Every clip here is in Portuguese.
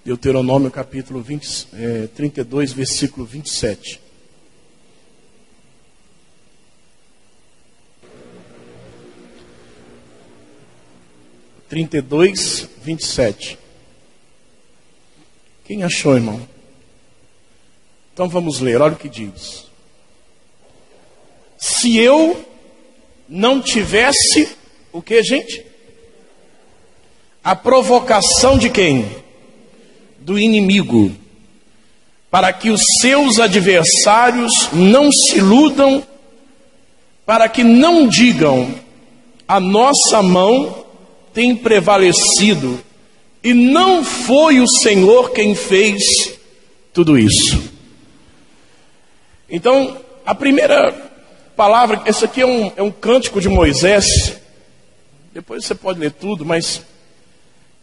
Deuteronômio capítulo 32, versículo 27. (32, 27). Quem achou, irmão? Então vamos ler, olha o que diz. Se eu não tivesse, o que, gente? A provocação de quem? Do inimigo, para que os seus adversários não se iludam, para que não digam, a nossa mão tem prevalecido, e não foi o Senhor quem fez tudo isso. Então, a primeira palavra, esse aqui é um cântico de Moisés, depois você pode ler tudo, mas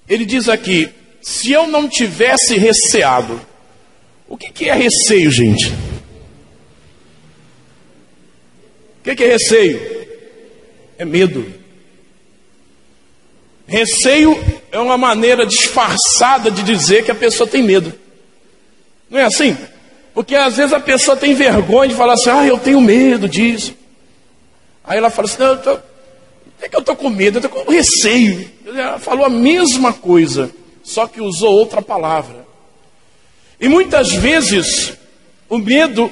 ele diz aqui, se eu não tivesse receado. O que é receio, gente? O que é receio? É medo. Receio é uma maneira disfarçada de dizer que a pessoa tem medo. Não é assim? Porque às vezes a pessoa tem vergonha de falar assim, eu tenho medo disso. Aí ela fala assim, não é que eu estou com medo, eu estou com receio. Ela falou a mesma coisa, só que usou outra palavra. E muitas vezes o medo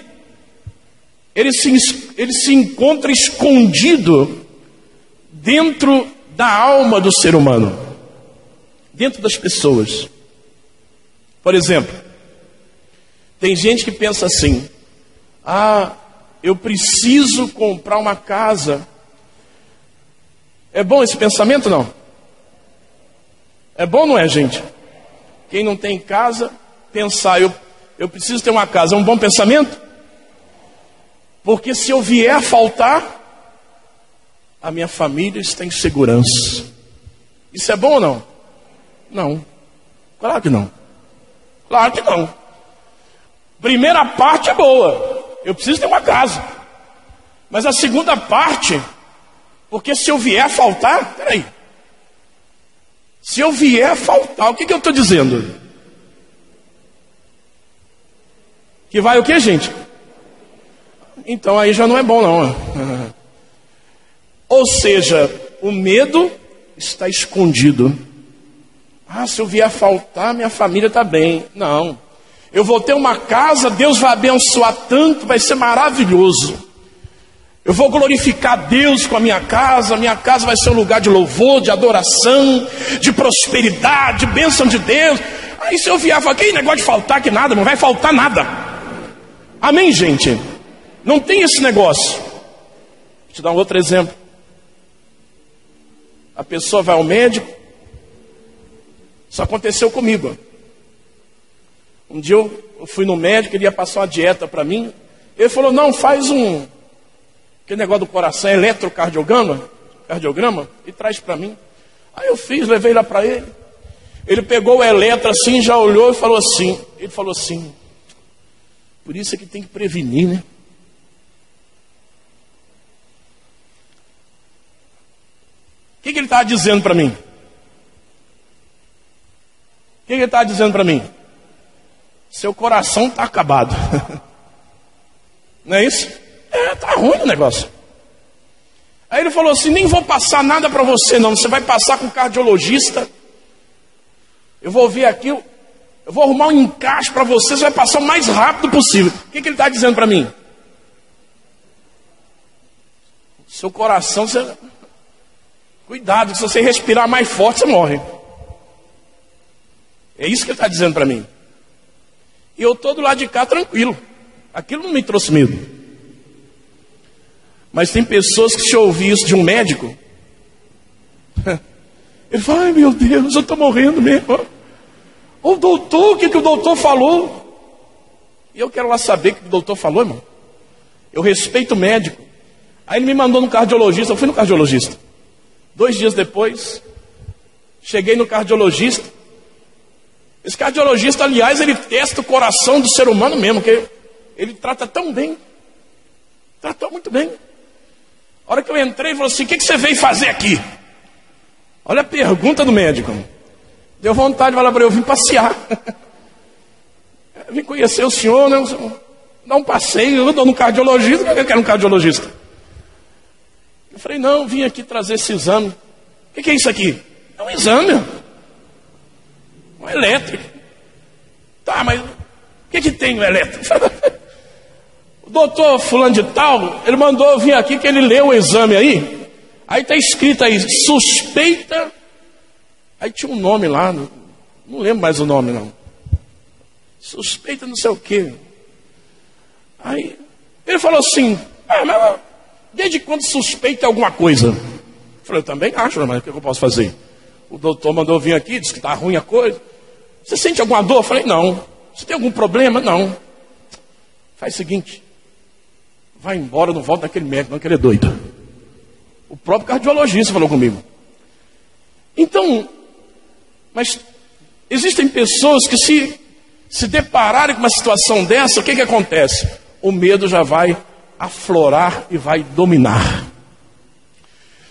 ele se encontra escondido dentro da alma do ser humano, dentro das pessoas. Por exemplo, tem gente que pensa assim, eu preciso comprar uma casa. É bom esse pensamento, não? É bom, não é, gente? Quem não tem casa, pensar, eu preciso ter uma casa, é um bom pensamento? Porque se eu vier a faltar, a minha família está em segurança. Isso é bom ou não? Não. Claro que não. Claro que não. Primeira parte é boa. Eu preciso ter uma casa. Mas a segunda parte, porque se eu vier a faltar, peraí. Se eu vier a faltar, o que eu estou dizendo? Que vai o que, gente? Então aí já não é bom, não. Ou seja, o medo está escondido. Se eu vier a faltar, minha família está bem. Não. Eu vou ter uma casa, Deus vai abençoar tanto, vai ser maravilhoso. Eu vou glorificar Deus com a minha casa vai ser um lugar de louvor, de adoração, de prosperidade, de bênção de Deus. Aí se eu vier, falar, que negócio de faltar que nada, não vai faltar nada. Amém, gente? Não tem esse negócio. Vou te dar um outro exemplo. A pessoa vai ao médico. Isso aconteceu comigo. Um dia eu fui no médico, ele ia passar uma dieta para mim. Ele falou, não, faz aquele negócio do coração, eletrocardiograma, e traz para mim. Aí eu fiz, levei lá para ele. Ele pegou o eletro assim, já olhou e falou assim. Ele falou assim, por isso é que tem que prevenir, né? O que ele estava dizendo para mim? O que ele estava dizendo para mim? Seu coração está acabado. Não é isso? Está ruim o negócio. Aí ele falou assim, nem vou passar nada para você não, você vai passar com o cardiologista. Eu vou ver aqui, eu vou arrumar um encaixe para você vai passar o mais rápido possível. O que ele está dizendo para mim? Seu coração, cuidado, se você respirar mais forte, você morre. É isso que ele está dizendo para mim. E eu estou do lado de cá tranquilo. Aquilo não me trouxe medo. Mas tem pessoas que se ouvir isso de um médico, ele fala, ai meu Deus, eu estou morrendo mesmo. O doutor, o que o doutor falou? E eu quero lá saber o que o doutor falou, irmão. Eu respeito o médico. Aí ele me mandou no cardiologista, eu fui no cardiologista. 2 dias depois, cheguei no cardiologista. Esse cardiologista, aliás, ele testa o coração do ser humano mesmo, que ele trata tão bem. Tratou muito bem. A hora que eu entrei, ele falou assim, o que você veio fazer aqui? Olha a pergunta do médico. Deu vontade de falar para ele, eu vim passear. Eu vim conhecer o senhor, né? Dar um passeio, eu estou no cardiologista, eu quero um cardiologista. Eu falei, não, vim aqui trazer esse exame. O que é isso aqui? É um exame, um elétrico. Tá, mas o que tem no elétrico? O doutor fulano de tal, ele mandou eu vir aqui que ele leu o exame aí. Aí está escrito aí, suspeita. Aí tinha um nome lá, não lembro mais o nome não. Suspeita não sei o quê. Aí ele falou assim, mas desde quando suspeita alguma coisa? Eu falei, eu também acho, mas o que eu posso fazer? O doutor mandou vir aqui, disse que está ruim a coisa. Você sente alguma dor? Eu falei, não. Você tem algum problema? Não. Faz o seguinte, vai embora, não volta naquele médico, não, que ele é doido. O próprio cardiologista falou comigo. Então, mas existem pessoas que se depararem com uma situação dessa, o que acontece? O medo já vai aflorar e vai dominar.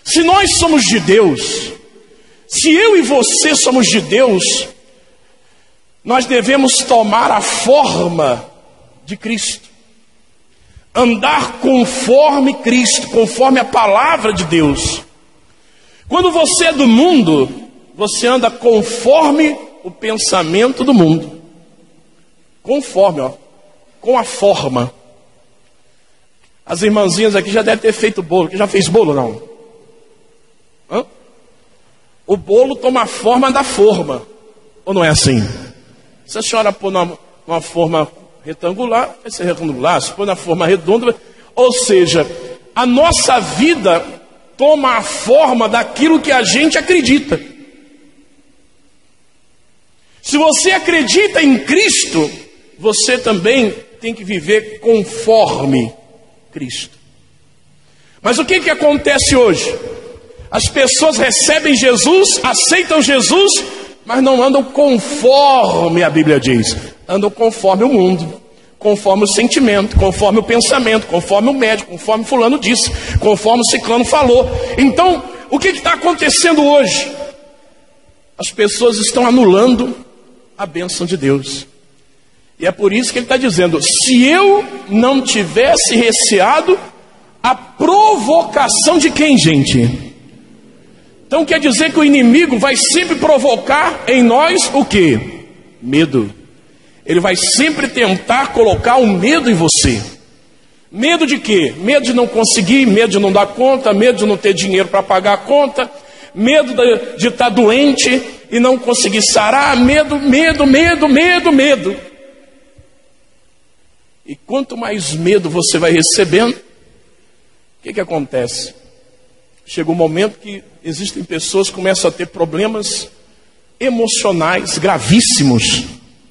Se nós somos de Deus, se eu e você somos de Deus, nós devemos tomar a forma de Cristo. Andar conforme Cristo, conforme a palavra de Deus. Quando você é do mundo, você anda conforme o pensamento do mundo. Conforme, com a forma. As irmãzinhas aqui já devem ter feito bolo. Quem já fez bolo, não? Hã? O bolo toma a forma da forma. Ou não é assim? Se a senhora pôr numa forma retangular, vai ser retangular. Se pôr na forma redonda, ou seja, a nossa vida toma a forma daquilo que a gente acredita. Se você acredita em Cristo, você também tem que viver conforme Cristo. Mas o que acontece hoje? As pessoas recebem Jesus, aceitam Jesus, mas não andam conforme a Bíblia diz. Andam conforme o mundo, conforme o sentimento, conforme o pensamento, conforme o médico, conforme fulano disse, conforme o ciclano falou. Então, o que está acontecendo hoje? As pessoas estão anulando a bênção de Deus. E é por isso que ele está dizendo, se eu não tivesse receado a provocação de quem, gente? Então quer dizer que o inimigo vai sempre provocar em nós o quê? Medo. Ele vai sempre tentar colocar um medo em você. Medo de quê? Medo de não conseguir, medo de não dar conta, medo de não ter dinheiro para pagar a conta, medo de estar doente e não conseguir sarar, medo. E quanto mais medo você vai recebendo, o que acontece? Chega um momento que existem pessoas que começam a ter problemas emocionais gravíssimos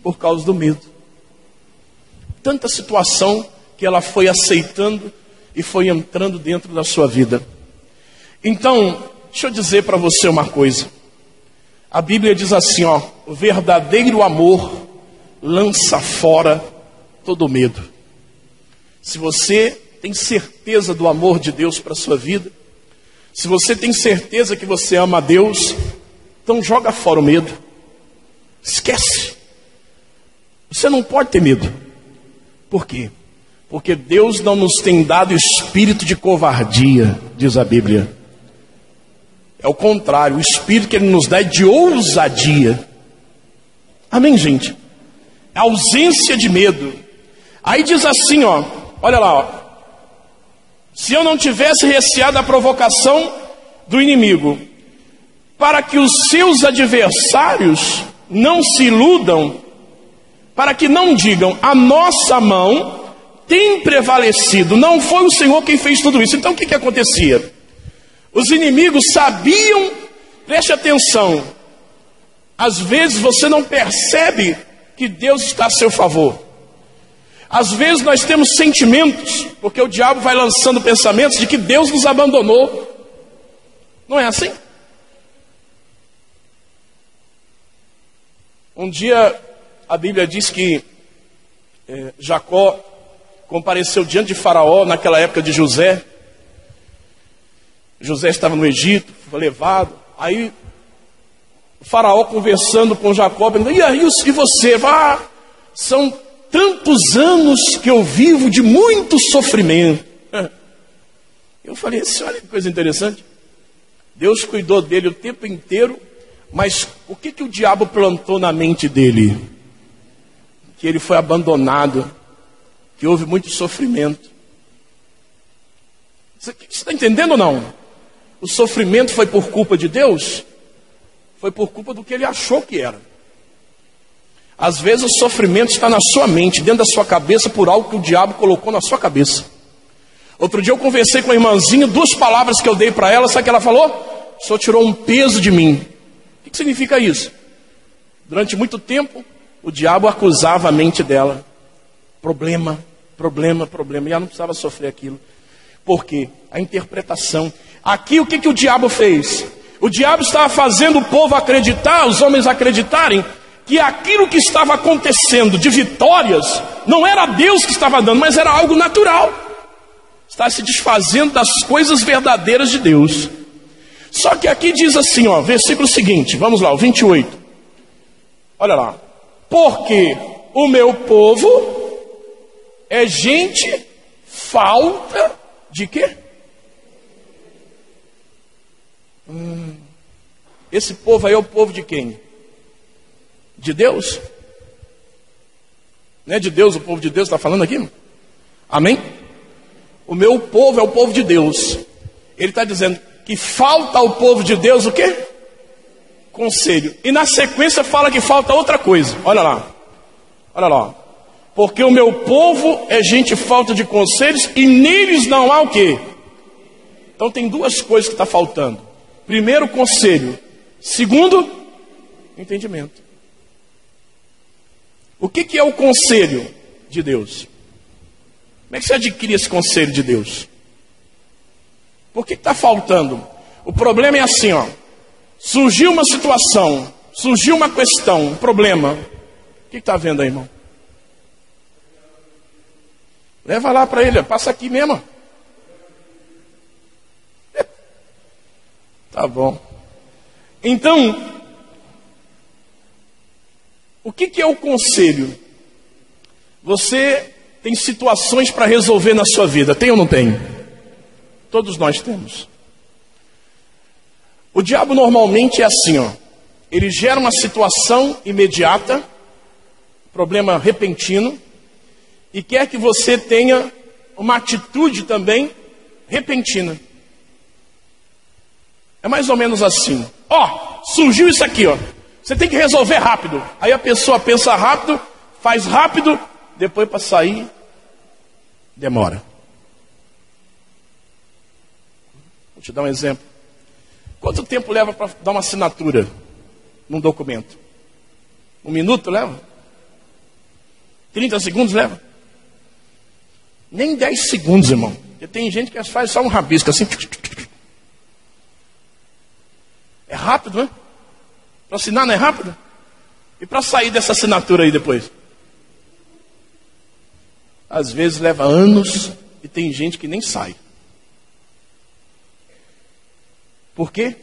por causa do medo. Tanta situação que ela foi aceitando e foi entrando dentro da sua vida. Então, deixa eu dizer para você uma coisa. A Bíblia diz assim, o verdadeiro amor lança fora todo medo. Se você tem certeza do amor de Deus para a sua vida, se você tem certeza que você ama a Deus, então joga fora o medo. Esquece. Você não pode ter medo. Por quê? Porque Deus não nos tem dado espírito de covardia, diz a Bíblia. É o contrário, o espírito que Ele nos dá é de ousadia. Amém, gente? A ausência de medo. Aí diz assim, olha lá, se eu não tivesse receado a provocação do inimigo, para que os seus adversários não se iludam, para que não digam, a nossa mão tem prevalecido, não foi o Senhor quem fez tudo isso. Então o que acontecia? Os inimigos sabiam, preste atenção, às vezes você não percebe que Deus está a seu favor. Às vezes nós temos sentimentos, porque o diabo vai lançando pensamentos de que Deus nos abandonou. Não é assim? Um dia a Bíblia diz que Jacó compareceu diante de Faraó naquela época de José. José estava no Egito, foi levado. Aí O faraó conversando com Jacó, e aí, e você? São tantos anos que eu vivo de muito sofrimento. Eu falei assim, olha que coisa interessante. Deus cuidou dele o tempo inteiro, mas o que o diabo plantou na mente dele? Que ele foi abandonado, que houve muito sofrimento. Você está entendendo ou não? O sofrimento foi por culpa de Deus? Foi por culpa do que ele achou que era. Às vezes o sofrimento está na sua mente, dentro da sua cabeça, por algo que o diabo colocou na sua cabeça. Outro dia eu conversei com a irmãzinha, 2 palavras que eu dei para ela, sabe o que ela falou? O Senhor tirou um peso de mim. O que significa isso? Durante muito tempo, o diabo acusava a mente dela. Problema, problema, problema. E ela não precisava sofrer aquilo. Por quê? A interpretação. Aqui o que o diabo fez? O diabo estava fazendo o povo acreditar, os homens acreditarem, que aquilo que estava acontecendo de vitórias, não era Deus que estava dando, mas era algo natural. Está se desfazendo das coisas verdadeiras de Deus. Só que aqui diz assim, versículo seguinte, vamos lá, o 28. Olha lá. Porque o meu povo é gente falta de quê? Esse povo aí é o povo de quem? De Deus? Não é de Deus, o povo de Deus está falando aqui? Amém? O meu povo é o povo de Deus. Ele está dizendo que falta ao povo de Deus o quê? Conselho. E na sequência fala que falta outra coisa. Olha lá. Olha lá. Porque o meu povo é gente falta de conselhos e neles não há o quê? Então tem 2 coisas que está faltando. Primeiro, conselho. Segundo, entendimento. O que é o conselho de Deus? Como é que você adquire esse conselho de Deus? Por que está faltando? O problema é assim, surgiu uma situação, surgiu uma questão, um problema. O que está vendo aí, irmão? Leva lá para ele, passa aqui mesmo. Tá bom. Então, o que é o conselho? Você tem situações para resolver na sua vida, tem ou não tem? Todos nós temos. O diabo normalmente é assim, ele gera uma situação imediata, problema repentino, e quer que você tenha uma atitude também repentina. É mais ou menos assim. Surgiu isso aqui, você tem que resolver rápido. Aí a pessoa pensa rápido, faz rápido, depois para sair, demora. Vou te dar um exemplo. Quanto tempo leva para dar uma assinatura num documento? 1 minuto leva? 30 segundos leva? Nem 10 segundos, irmão. Porque tem gente que faz só um rabisco assim. É rápido, né? Para assinar não é rápido? E para sair dessa assinatura aí depois? Às vezes leva anos e tem gente que nem sai. Por quê?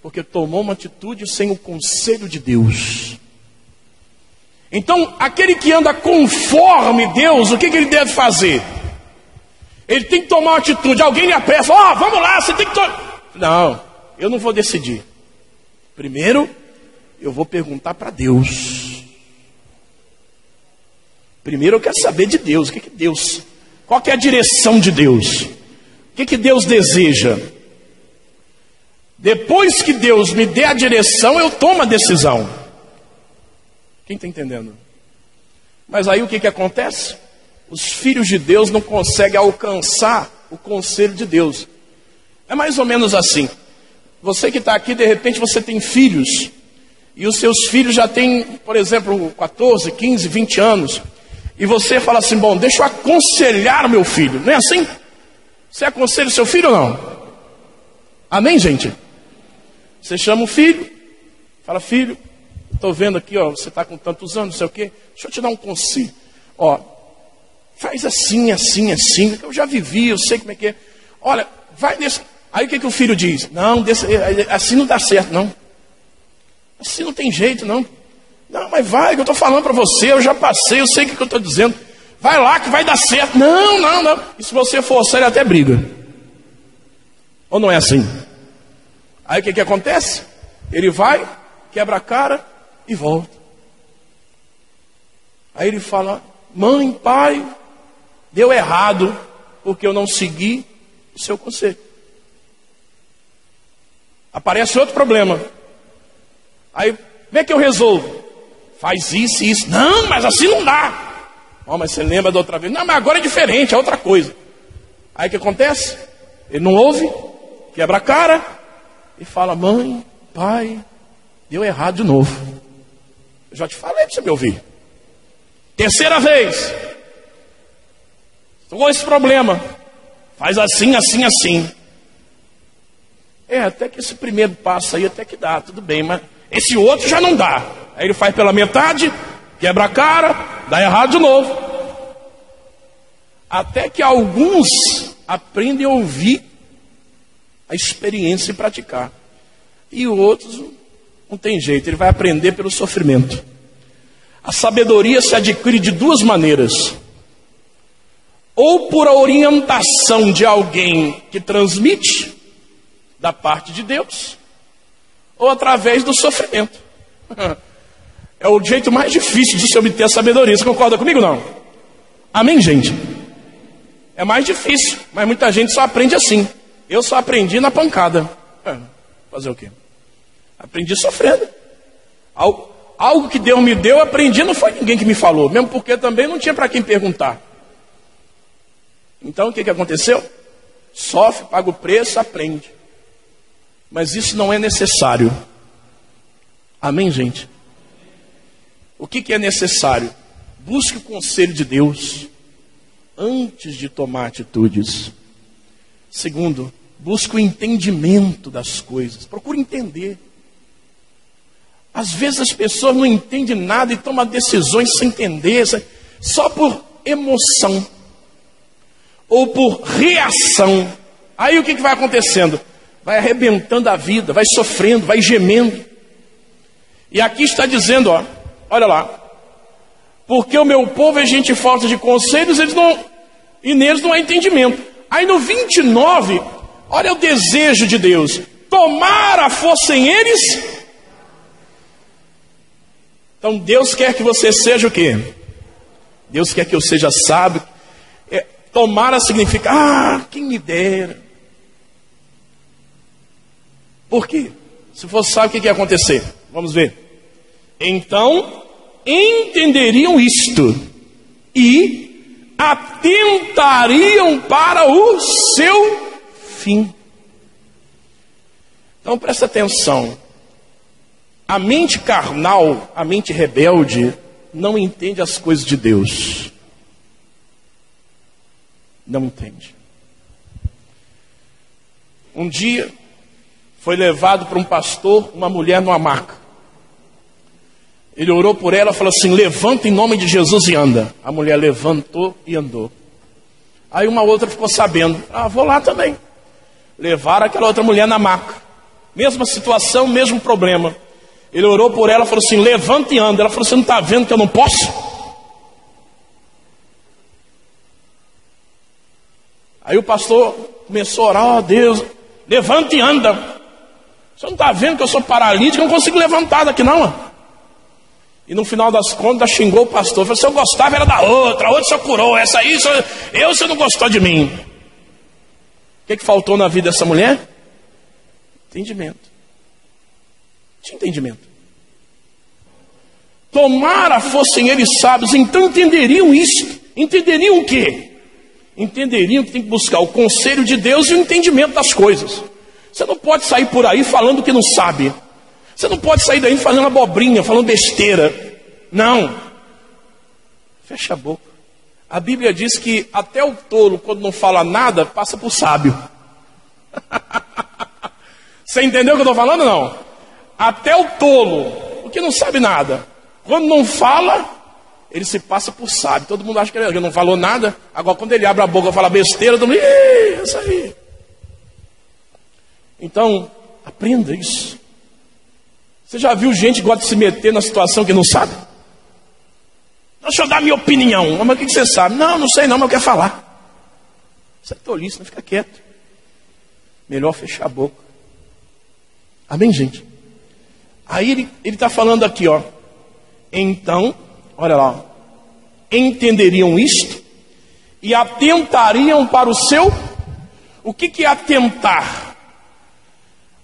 Porque tomou uma atitude sem o conselho de Deus. Então, aquele que anda conforme Deus, o que ele deve fazer? Ele tem que tomar uma atitude. Alguém lhe apressa, vamos lá, você tem que tomar. Não, eu não vou decidir. Primeiro, eu vou perguntar para Deus. Primeiro eu quero saber de Deus. O que Deus? Qual que é a direção de Deus? O que Deus deseja? Depois que Deus me dê a direção, eu tomo a decisão. Quem está entendendo? Mas aí o que acontece? Os filhos de Deus não conseguem alcançar o conselho de Deus. É mais ou menos assim. Você que está aqui, de repente você tem filhos. E os seus filhos já têm, por exemplo, 14, 15, 20 anos. E você fala assim, bom, deixa eu aconselhar o meu filho. Não é assim? Você aconselha o seu filho ou não? Amém, gente? Você chama o filho, fala, filho, estou vendo aqui, você está com tantos anos, não sei o quê. Deixa eu te dar um conselho. Faz assim, assim, assim. Eu já vivi, eu sei como é que é. Olha, vai nesse... Aí o que o filho diz? Não, assim não dá certo, não. Assim não tem jeito, não. Não, mas vai, que eu estou falando para você, eu já passei, eu sei o que eu estou dizendo. Vai lá que vai dar certo. Não, não, não. E se você forçar, ele até briga. Ou não é assim? Aí o que acontece? Ele vai, quebra a cara e volta. Aí ele fala: mãe, pai, deu errado, porque eu não segui o seu conselho. Aparece outro problema. Aí, como é que eu resolvo? Faz isso e isso. Não, mas assim não dá. Oh, mas você lembra da outra vez? Não, mas agora é diferente, é outra coisa. Aí o que acontece? Ele não ouve, quebra a cara e fala: mãe, pai, deu errado de novo. Eu já te falei para você me ouvir. Terceira vez. Estou com esse problema. Faz assim, assim, assim. Até que esse primeiro passo aí até que dá, tudo bem, mas esse outro já não dá. Aí ele faz pela metade, quebra a cara, dá errado de novo. Até que alguns aprendem a ouvir a experiência e praticar. E outros não tem jeito, ele vai aprender pelo sofrimento. A sabedoria se adquire de duas maneiras. Ou por a orientação de alguém que transmite, da parte de Deus, ou através do sofrimento. É o jeito mais difícil de se obter a sabedoria. Você concorda comigo ou não? Amém, gente? É mais difícil, mas muita gente só aprende assim. Eu só aprendi na pancada. Fazer o quê? Aprendi sofrendo. Algo que Deus me deu, eu aprendi, não foi ninguém que me falou. Mesmo porque também não tinha para quem perguntar. Então o que aconteceu? Sofre, paga o preço, aprende. Mas isso não é necessário. Amém, gente? O que é necessário? Busque o conselho de Deus antes de tomar atitudes. Segundo, busque o entendimento das coisas. Procure entender. Às vezes as pessoas não entendem nada e tomam decisões sem entender, só por emoção ou por reação. Aí o que vai acontecendo? Vai arrebentando a vida, vai sofrendo, vai gemendo. E aqui está dizendo, olha lá. Porque o meu povo é gente falta de conselhos, e neles não há entendimento. Aí no 29, olha o desejo de Deus. Tomara fossem eles. Então Deus quer que você seja o quê? Deus quer que eu seja sábio. Tomara significa, quem me dera. Por quê? Se fosse sábio, o que ia acontecer? Vamos ver. Então, entenderiam isto e atentariam para o seu fim. Então, presta atenção. A mente carnal, a mente rebelde, não entende as coisas de Deus. Não entende. Um dia, foi levado para um pastor, uma mulher numa maca. Ele orou por ela, falou assim: levanta em nome de Jesus e anda. A mulher levantou e andou. Aí uma outra ficou sabendo: vou lá também. Levaram aquela outra mulher na maca. Mesma situação, mesmo problema. Ele orou por ela, falou assim: levanta e anda. Ela falou: você não está vendo que eu não posso? Aí o pastor começou a orar: Deus, levanta e anda. Você não está vendo que eu sou paralítico? Eu não consigo levantar daqui não. E no final das contas xingou o pastor. Falou: se eu gostava era da outra, a outra só curou. Essa aí, você não gostou de mim. O que faltou na vida dessa mulher? Entendimento. Tinha entendimento. Tomara fossem eles sábios, então entenderiam isso. Entenderiam o quê? Entenderiam que tem que buscar o conselho de Deus e o entendimento das coisas. Você não pode sair por aí falando que não sabe. Você não pode sair daí fazendo abobrinha, falando besteira. Não. Fecha a boca. A Bíblia diz que até o tolo, quando não fala nada, passa por sábio. Você entendeu o que eu estou falando, não? Até o tolo, o que não sabe nada, quando não fala, ele se passa por sábio. Todo mundo acha que ele não falou nada. Agora quando ele abre a boca e fala besteira, todo mundo, isso aí. Então, aprenda isso. Você já viu gente que gosta de se meter na situação que não sabe? Deixa eu dar minha opinião. Mas o que você sabe? Não sei não, mas eu quero falar. Isso é tolice, não fica quieto. Melhor fechar a boca. Amém, gente? Aí ele está falando aqui, ó. Então, olha lá, ó, entenderiam isto e atentariam para o seu... O que é atentar?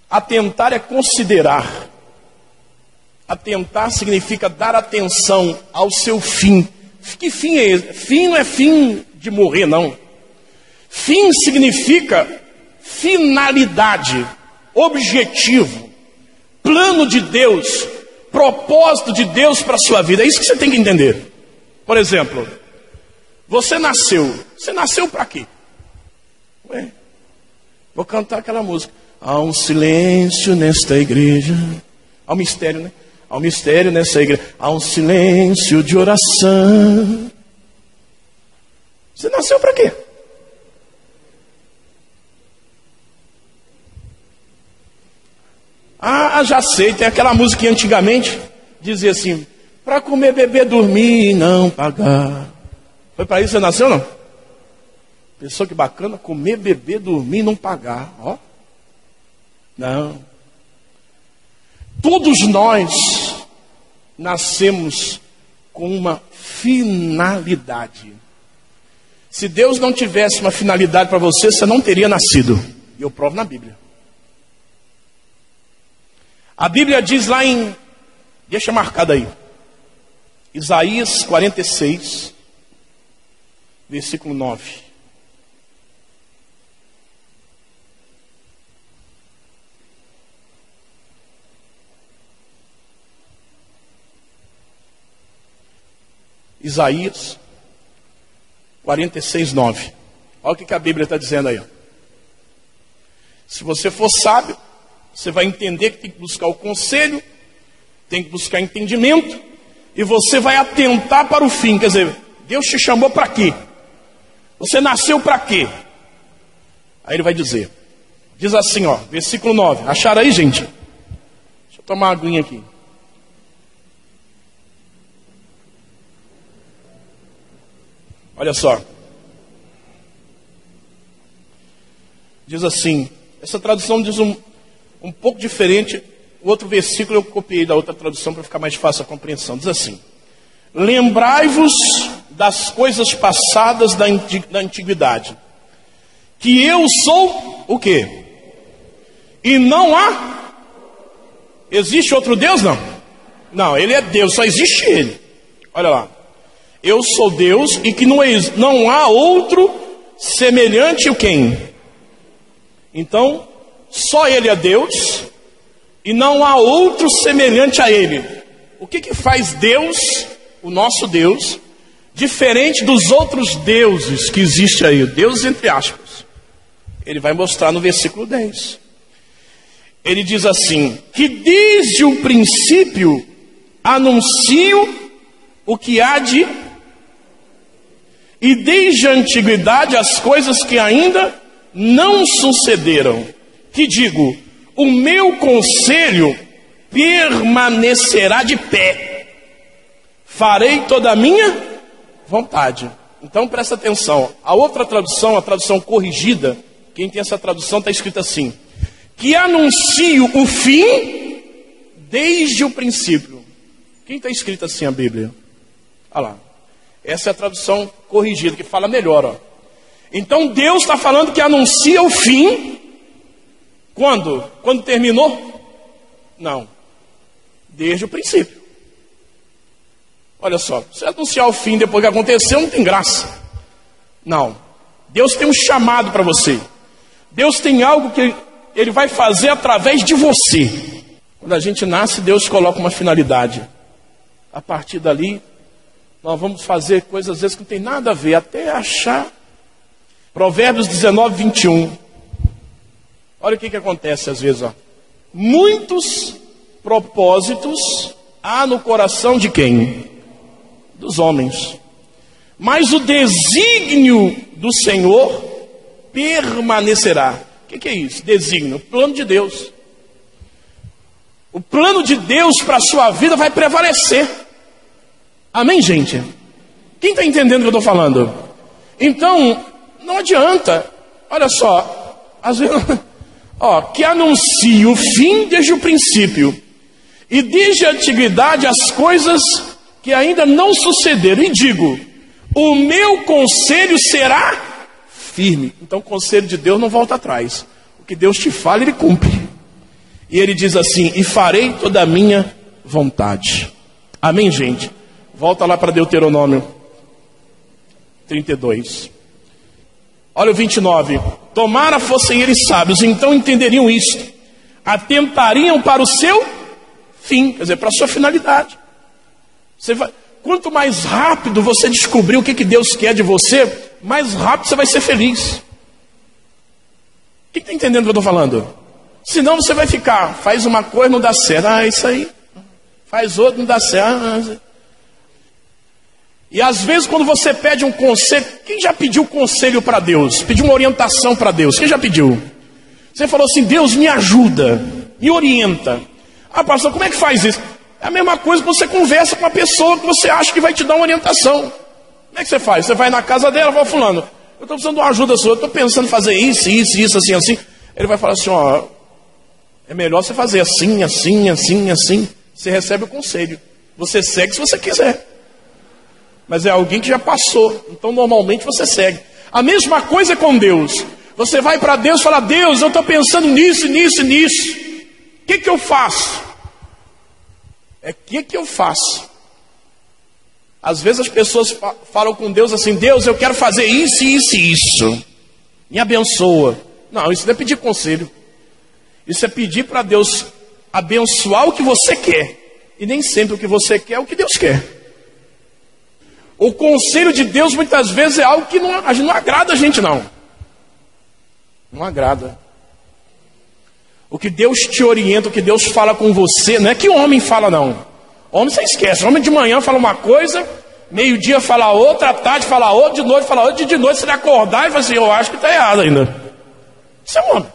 Atentar é considerar. Atentar significa dar atenção ao seu fim. Que fim é esse? Fim não é fim de morrer, não. Fim significa finalidade, objetivo, plano de Deus, propósito de Deus para a sua vida. É isso que você tem que entender. Por exemplo, você nasceu para quê? Ué, vou cantar aquela música. Há um silêncio nesta igreja. Há um mistério, né? Há um mistério nessa igreja. Há um silêncio de oração. Você nasceu para quê? Ah, já sei. Tem aquela música que antigamente dizia assim: para comer, beber, dormir e não pagar. Foi para isso que você nasceu, não? Pessoa que bacana, comer, beber, dormir e não pagar. Ó. Não. Todos nós nascemos com uma finalidade. Se Deus não tivesse uma finalidade para você, você não teria nascido. E eu provo na Bíblia. A Bíblia diz lá em... Deixa marcado aí. Isaías 46, versículo 9. Isaías 46, 9. Olha o que a Bíblia está dizendo aí. Ó. Se você for sábio, você vai entender que tem que buscar o conselho, tem que buscar entendimento, e você vai atentar para o fim. Quer dizer, Deus te chamou para quê? Você nasceu para quê? Aí ele vai dizer. Diz assim, ó, versículo 9. Acharam aí, gente? Deixa eu tomar uma aguinha aqui. Olha só. Diz assim, essa tradução diz um pouco diferente. O outro versículo eu copiei da outra tradução para ficar mais fácil a compreensão. Diz assim: lembrai-vos das coisas passadas da antiguidade, que eu sou o quê? E não há... Existe outro Deus? Não. Não, ele é Deus, só existe ele. Olha lá. Eu sou Deus e que não há outro semelhante a quem? Então, só ele é Deus e não há outro semelhante a ele. O que faz Deus, o nosso Deus, diferente dos outros deuses que existem aí? Deuses entre aspas. Ele vai mostrar no versículo 10. Ele diz assim: que desde o princípio anuncio o que há de... E desde a antiguidade as coisas que ainda não sucederam. Que digo, o meu conselho permanecerá de pé. Farei toda a minha vontade. Então presta atenção. A outra tradução, a tradução corrigida, quem tem essa tradução está escrito assim: que anuncio o fim desde o princípio. Quem está escrito assim a Bíblia? Olha lá. Essa é a tradução corrigida, que fala melhor. Ó. Então Deus está falando que anuncia o fim. Quando? Quando terminou? Não. Desde o princípio. Olha só, se anunciar o fim depois que aconteceu, não tem graça. Não. Deus tem um chamado para você. Deus tem algo que Ele vai fazer através de você. Quando a gente nasce, Deus coloca uma finalidade. A partir dali, nós vamos fazer coisas às vezes que não tem nada a ver, até achar. Provérbios 19, 21. Olha o que acontece às vezes. Ó. Muitos propósitos há no coração de quem? Dos homens. Mas o desígnio do Senhor permanecerá. O que é isso? Desígnio, plano de Deus. O plano de Deus para a sua vida vai prevalecer. Amém, gente? Quem está entendendo o que eu estou falando? Então, não adianta. Olha só, às vezes, que anuncie o fim desde o princípio e desde a antiguidade as coisas que ainda não sucederam. E digo, o meu conselho será firme. Então o conselho de Deus não volta atrás. O que Deus te fala, Ele cumpre. E Ele diz assim, e farei toda a minha vontade. Amém, gente? Volta lá para Deuteronômio 32. Olha o 29. Tomara fossem eles sábios, então entenderiam isto. Atentariam para o seu fim, quer dizer, para a sua finalidade. Quanto mais rápido você descobrir o que Deus quer de você, mais rápido você vai ser feliz. Quem está entendendo o que eu estou falando? Senão você vai ficar, faz uma coisa, não dá certo. Isso aí. Faz outra, não dá certo. E às vezes quando você pede um conselho, quem já pediu conselho para Deus? Pediu uma orientação para Deus? Quem já pediu? Você falou assim, Deus me ajuda, me orienta. Ah, pastor, como é que faz isso? É a mesma coisa que você conversa com uma pessoa que você acha que vai te dar uma orientação. Como é que você faz? Você vai na casa dela e fala, fulano, eu estou precisando de uma ajuda sua, eu estou pensando em fazer isso, assim. Ele vai falar assim, é melhor você fazer assim. Você recebe o conselho. Você segue se você quiser. Mas é alguém que já passou. Então normalmente você segue. A mesma coisa com Deus. Você vai para Deus e fala, Deus, eu estou pensando nisso. O que eu faço? O que eu faço? Às vezes as pessoas falam com Deus assim, Deus, eu quero fazer isso. Me abençoa. Não, isso não é pedir conselho. Isso é pedir para Deus abençoar o que você quer. E nem sempre o que você quer é o que Deus quer. O conselho de Deus muitas vezes é algo que não agrada a gente, não. Não agrada. O que Deus te orienta, o que Deus fala com você, não é que o homem fala, não. Homem você esquece. Homem de manhã fala uma coisa, meio-dia fala outra, à tarde fala outra, de noite fala outra, de noite você acordar e fala assim, eu acho que está errado ainda. Isso é homem.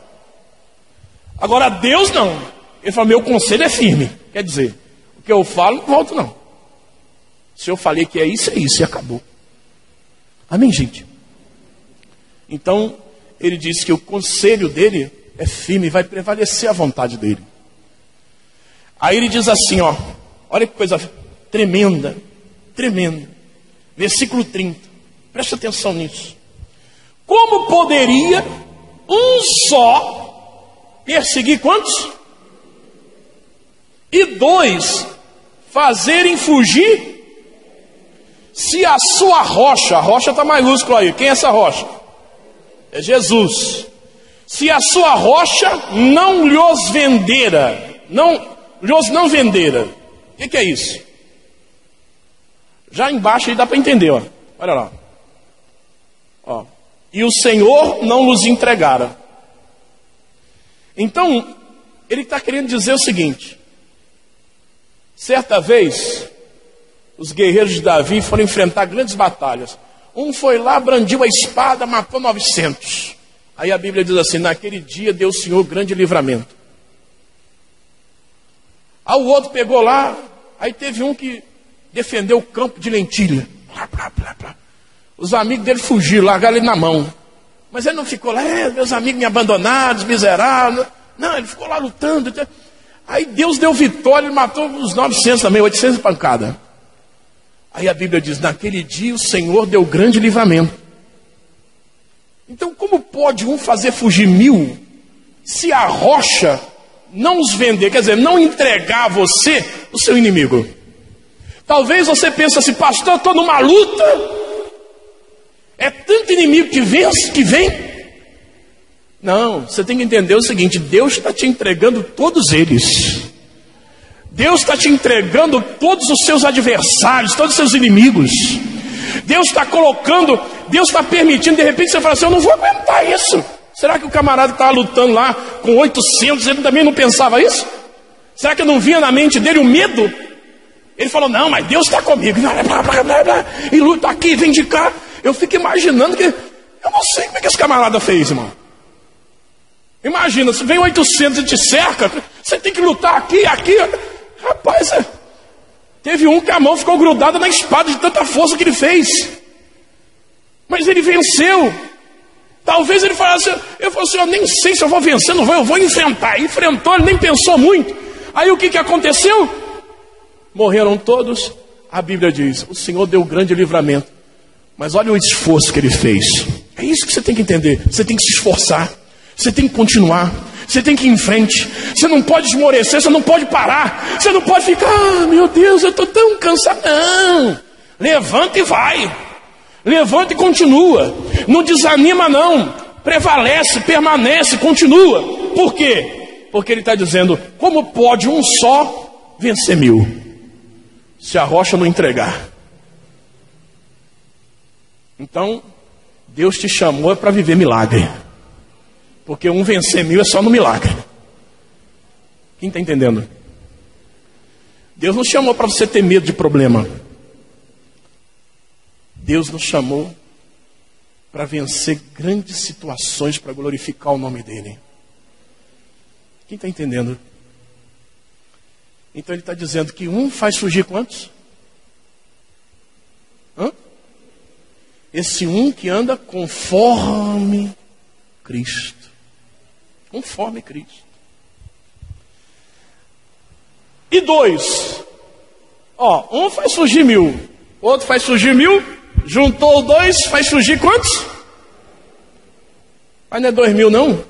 Agora Deus não. Ele fala, meu conselho é firme. Quer dizer, o que eu falo não volto não. Se eu falei que é isso e acabou. Amém, gente? Então, ele diz que o conselho dele é firme, vai prevalecer a vontade dele. Aí ele diz assim, olha que coisa tremenda. Versículo 30. Preste atenção nisso. Como poderia um só perseguir quantos? E dois fazerem fugir? Se a sua rocha, a rocha está maiúscula aí, quem é essa rocha? É Jesus. Se a sua rocha não lhos vendera, não vendera, o que é isso? Já embaixo aí dá para entender, olha lá. E o Senhor não nos entregara. Então, ele está querendo dizer o seguinte: certa vez, os guerreiros de Davi foram enfrentar grandes batalhas. Um foi lá, brandiu a espada, matou 900. Aí a Bíblia diz assim, naquele dia deu o Senhor grande livramento. Aí o outro pegou lá, aí teve um que defendeu o campo de lentilha. Os amigos dele fugiram, largaram ele na mão. Mas ele não ficou lá, meus amigos me abandonaram, miseráveis. Não, ele ficou lá lutando. Aí Deus deu vitória, ele matou os 900 também, 800 de pancada. Aí a Bíblia diz, naquele dia o Senhor deu grande livramento. Então como pode um fazer fugir 1000, se a rocha não os vender, quer dizer, não entregar a você o seu inimigo? Talvez você pense assim, pastor, eu estou numa luta, é tanto inimigo que vem. Não, você tem que entender o seguinte, Deus está te entregando todos eles. Deus está te entregando todos os seus adversários, todos os seus inimigos. Deus está colocando, Deus está permitindo, de repente você fala assim, eu não vou aguentar isso. Será que o camarada que estava lutando lá com 800, ele também não pensava isso? Será que não vinha na mente dele o medo? Ele falou, não, mas Deus está comigo. E luta aqui, vem de cá. Eu fico imaginando que, eu não sei como é que esse camarada fez, irmão. Imagina, se vem 800 e te cerca, Você tem que lutar aqui, aqui. Rapaz, teve um que a mão ficou grudada na espada de tanta força que ele fez. Mas ele venceu. Talvez ele falasse, eu nem sei se eu vou vencer, não vou, eu vou enfrentar. Enfrentou, ele nem pensou muito. Aí o que aconteceu? Morreram todos. A Bíblia diz, o Senhor deu grande livramento. Mas olha o esforço que ele fez. É isso que você tem que entender. Você tem que se esforçar. Você tem que continuar. Você tem que ir em frente. Você não pode esmorecer, você não pode parar. Você não pode ficar, meu Deus, eu estou tão cansado. Não. Levanta e vai. Levanta e continua. Não desanima não. Prevalece, permanece, continua. Por quê? Porque ele está dizendo, como pode um só vencer 1000? Se a rocha não entregar. Então, Deus te chamou para viver milagre. Porque um vencer 1000 é só no milagre. Quem está entendendo? Deus não chamou para você ter medo de problema. Deus nos chamou para vencer grandes situações, para glorificar o nome dEle. Quem está entendendo? Então ele está dizendo que um faz surgir quantos? Esse um que anda conforme Cristo. Conforme Cristo. E 2. Um faz surgir 1000. Outro faz surgir 1000. Juntou 2, faz surgir quantos? Mas não é 2000 não?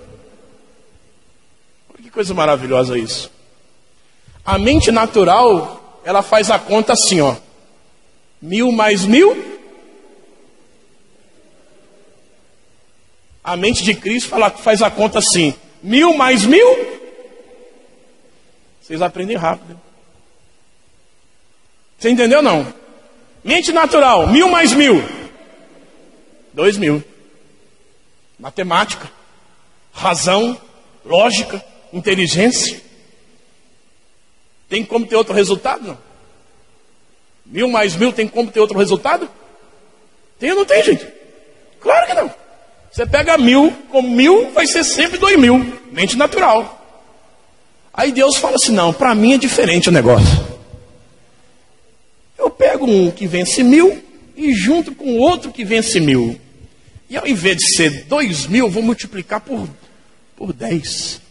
Que coisa maravilhosa isso. A mente natural, ela faz a conta assim, 1000 mais 1000. A mente de Cristo faz a conta assim, 1000 mais 1000. Vocês aprendem rápido. Você entendeu não? Mente natural, 1000 mais 1000. 2000. Matemática, razão, lógica, inteligência. Tem como ter outro resultado? Não. 1000 mais 1000 tem como ter outro resultado? Tem ou não tem, gente? Claro que não. Você pega 1000, com 1000 vai ser sempre 2000. Mente natural. Aí Deus fala assim, não, para mim é diferente o negócio. Eu pego um que vence 1000 e junto com outro que vence 1000. E ao invés de ser 2000, eu vou multiplicar por 10.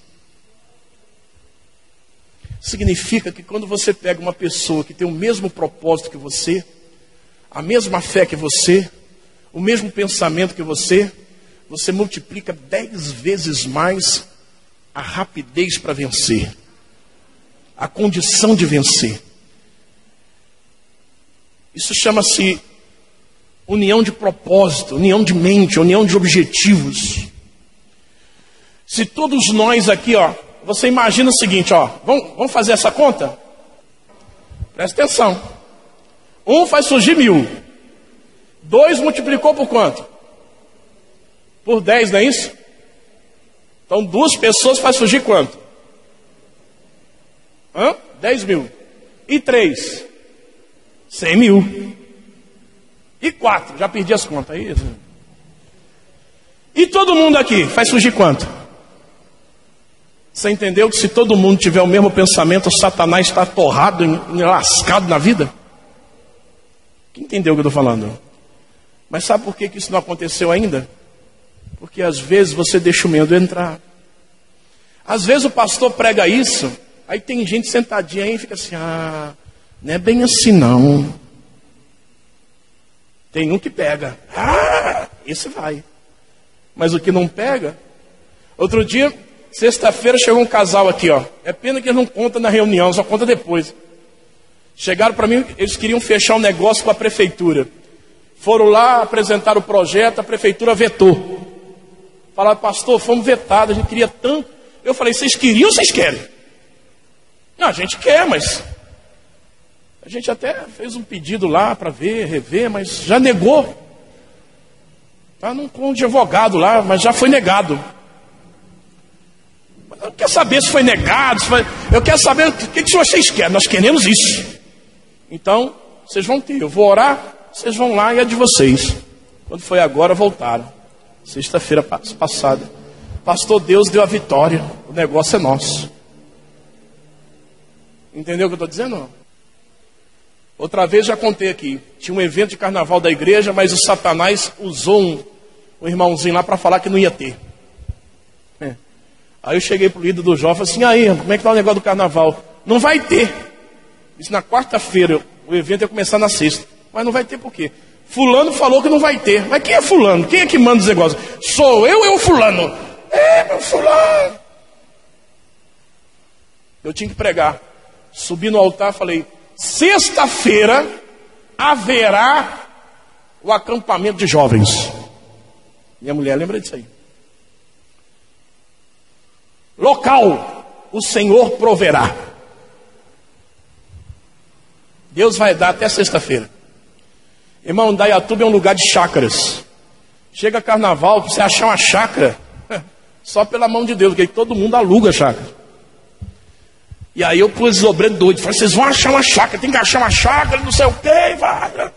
Significa que quando você pega uma pessoa que tem o mesmo propósito que você, a mesma fé que você, o mesmo pensamento que você multiplica 10 vezes mais a rapidez para vencer, a condição de vencer. Isso chama-se união de propósito, união de mente, união de objetivos. Se todos nós aqui, você imagina o seguinte, vamos fazer essa conta? Presta atenção. Um faz surgir 1000. 2 multiplicou por quanto? Por 10, não é isso? Então 2 pessoas faz surgir quanto? 10.000. E 3? 100.000. E 4? Já perdi as contas. Aí. E todo mundo aqui faz surgir quanto? Você entendeu que se todo mundo tiver o mesmo pensamento, o Satanás está torrado, lascado na vida? Quem entendeu o que eu estou falando? Mas sabe por que isso não aconteceu ainda? Porque às vezes você deixa o medo entrar. Às vezes o pastor prega isso, aí tem gente sentadinha aí e fica assim, não é bem assim não. Tem um que pega, esse vai. Mas o que não pega, outro dia, sexta-feira chegou um casal aqui, é pena que eles não contam na reunião, só conta depois. Chegaram para mim, eles queriam fechar um negócio com a prefeitura. Foram lá apresentar o projeto, a prefeitura vetou. Falaram, pastor, fomos vetados, a gente queria tanto. Eu falei, vocês queriam ou vocês querem? Não, a gente quer, mas... A gente até fez um pedido lá para ver, rever, mas já negou. Está com um advogado lá, mas já foi negado. Eu não quero saber se foi negado, eu quero saber o que vocês querem. Nós queremos isso. Então, vocês vão ter. Eu vou orar, vocês vão lá e é de vocês. Quando foi agora, voltaram. Sexta-feira passada. Pastor, Deus deu a vitória. O negócio é nosso. Entendeu o que eu estou dizendo? Não? Outra vez já contei aqui. Tinha um evento de carnaval da igreja, mas o Satanás usou um irmãozinho lá para falar que não ia ter. Aí eu cheguei pro líder do jovem e falei assim, aí, como é que tá o negócio do carnaval? Não vai ter. Isso na quarta-feira, o evento ia começar na sexta. Mas não vai ter por quê? Fulano falou que não vai ter. Mas quem é fulano? Quem é que manda os negócios? Sou eu ou o fulano? Meu fulano. Eu tinha que pregar. Subi no altar e falei, sexta-feira haverá o acampamento de jovens. Minha mulher lembra disso aí. Local, o Senhor proverá. Deus vai dar até sexta-feira. Irmão, Indaiatuba é um lugar de chácaras. Chega carnaval, você achar uma chácara, só pela mão de Deus, porque todo mundo aluga chácara. E aí eu pus os obreiros doidos. Falei, vocês vão achar uma chácara, tem que achar uma chácara, não sei o quê, vai.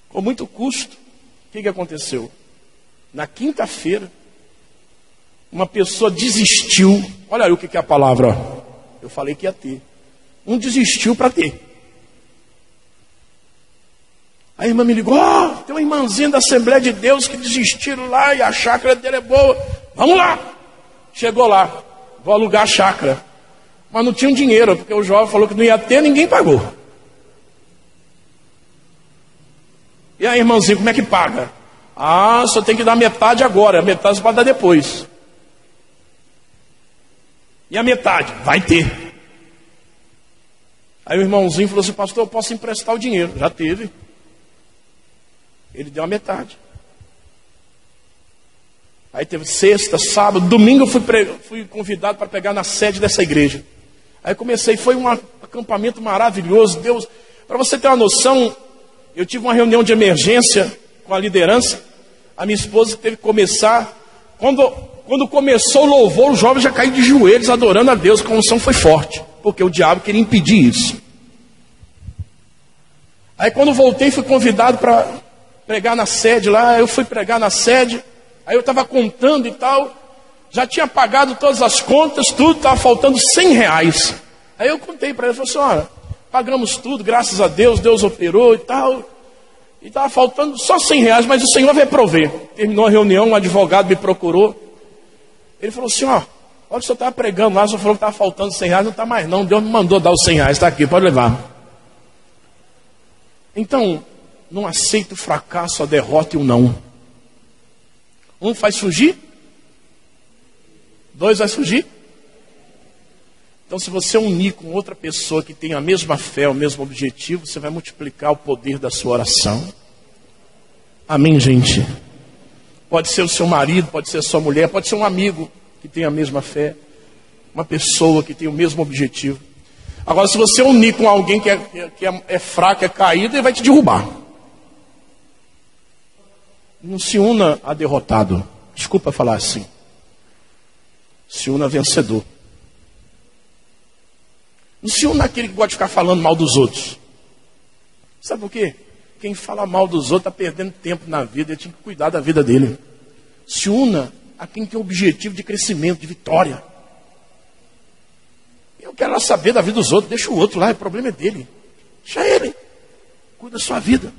Com muito custo, o que aconteceu? Na quinta-feira, uma pessoa desistiu. Olha aí o que é a palavra. Ó. Eu falei que ia ter. Um desistiu para ter. A irmã me ligou. Tem uma irmãzinha da Assembleia de Deus que desistiram lá e a chácara dele é boa. Vamos lá. Chegou lá. Vou alugar a chácara. Mas não tinha dinheiro, porque o jovem falou que não ia ter, ninguém pagou. E aí, irmãzinho, como é que paga? Só tem que dar metade agora. A metade você pode dar depois. E a metade? Vai ter. Aí o irmãozinho falou assim, pastor, eu posso emprestar o dinheiro. Já teve. Ele deu a metade. Aí teve sexta, sábado, domingo eu fui convidado para pegar na sede dessa igreja. Aí comecei, foi um acampamento maravilhoso. Deus, para você ter uma noção, eu tive uma reunião de emergência com a liderança. A minha esposa teve que começar. Quando começou o louvor, o jovem já caiu de joelhos adorando a Deus. A unção foi forte, porque o diabo queria impedir isso. Aí quando voltei, fui convidado para pregar na sede lá. Eu fui pregar na sede. Aí eu estava contando e tal. Já tinha pagado todas as contas, tudo. Estava faltando R$100. Aí eu contei para ele. Falei assim, olha, pagamos tudo, graças a Deus. Deus operou e tal. E estava faltando só R$100, mas o Senhor vai prover. Terminou a reunião, um advogado me procurou. Ele falou assim, olha, o senhor estava pregando lá, o senhor falou que estava faltando R$100, não está mais não. Deus me mandou dar os R$100, está aqui, pode levar. Então, não aceita o fracasso, a derrota e o não. Um faz fugir, dois vai fugir. Então, se você unir com outra pessoa que tem a mesma fé, o mesmo objetivo, você vai multiplicar o poder da sua oração. Amém, gente? Pode ser o seu marido, pode ser a sua mulher, pode ser um amigo que tem a mesma fé, uma pessoa que tem o mesmo objetivo. Agora, se você unir com alguém que é fraco, é caído, ele vai te derrubar. Não se una a derrotado. Desculpa falar assim. Se una a vencedor. Não se una àquele que gosta de ficar falando mal dos outros. Sabe por quê? Quem fala mal dos outros está perdendo tempo na vida. Ele tinha que cuidar da vida dele. Se una a quem tem o objetivo de crescimento, de vitória. Eu quero lá saber da vida dos outros. Deixa o outro lá, o problema é dele. Deixa ele. Cuida da sua vida.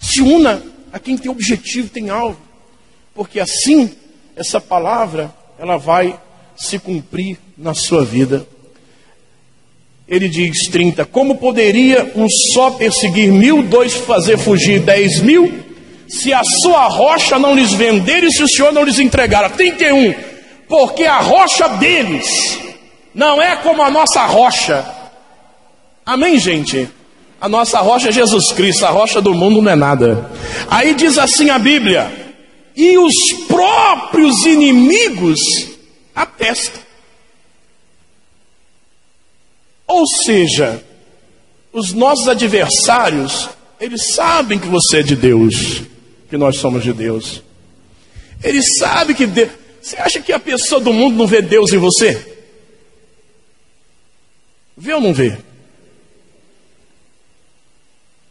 Se una a quem tem objetivo, tem alvo. Porque assim, essa palavra, ela vai se cumprir na sua vida. Ele diz 30, como poderia um só perseguir 1.000, dois fazer fugir 10.000, se a sua rocha não lhes vender e se o Senhor não lhes entregar? 31, porque a rocha deles não é como a nossa rocha. Amém, gente? A nossa rocha é Jesus Cristo, a rocha do mundo não é nada. Aí diz assim a Bíblia, e os próprios inimigos atestam. Ou seja, os nossos adversários, eles sabem que você é de Deus, que nós somos de Deus. Eles sabem que Deus... Você acha que a pessoa do mundo não vê Deus em você? Vê ou não vê?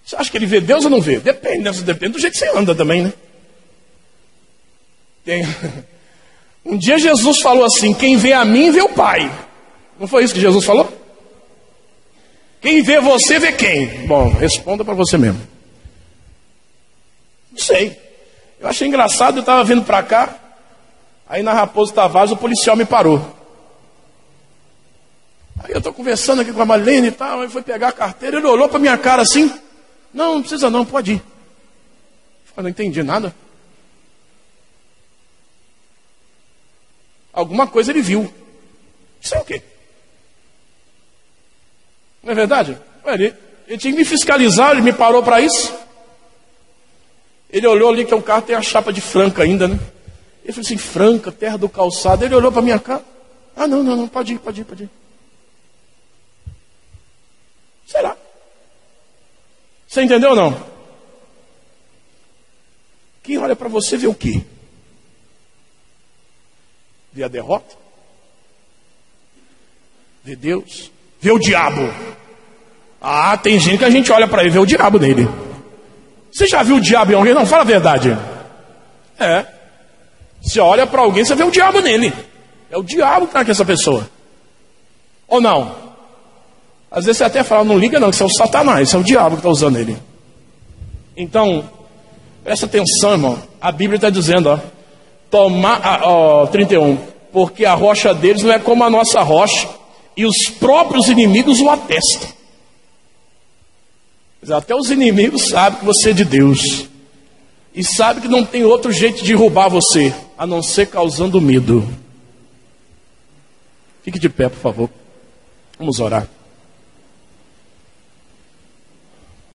Você acha que ele vê Deus ou não vê? Depende, né? Depende do jeito que você anda também, né? Tem Um dia Jesus falou assim: quem vê a mim, vê o Pai. Não foi isso que Jesus falou? Quem vê você, vê quem? Bom, responda para você mesmo. Não sei. Eu achei engraçado, eu estava vindo para cá, aí na Raposo Tavares o policial me parou. Aí eu estou conversando aqui com a Marlene e tal, aí foi pegar a carteira, ele olhou para minha cara assim: não precisa não, pode ir. Eu não entendi nada. Alguma coisa ele viu. Isso é o quê? Não é verdade? Ele tinha que me fiscalizar, ele me parou para isso. Ele olhou ali que o carro tem a chapa de Franca ainda, né? Ele falou assim: Franca, terra do calçado. Ele olhou para minha cara: ah, não, pode ir. Será? Você entendeu ou não? Quem olha para você vê o quê? Vê a derrota? Vê Deus? Vê o diabo? Ah, tem gente que a gente olha para ele e vê o diabo nele. Você já viu o diabo em alguém? Não, fala a verdade. É. Você olha para alguém, você vê o diabo nele. É o diabo que está com essa pessoa. Ou não? Às vezes você até fala: não liga não, que isso é o Satanás, isso é o diabo que está usando ele. Então, presta atenção, irmão. A Bíblia está dizendo, 31. Porque a rocha deles não é como a nossa rocha, e os próprios inimigos o atestam. Até os inimigos sabem que você é de Deus. E sabem que não tem outro jeito de derrubar você, a não ser causando medo. Fique de pé, por favor. Vamos orar.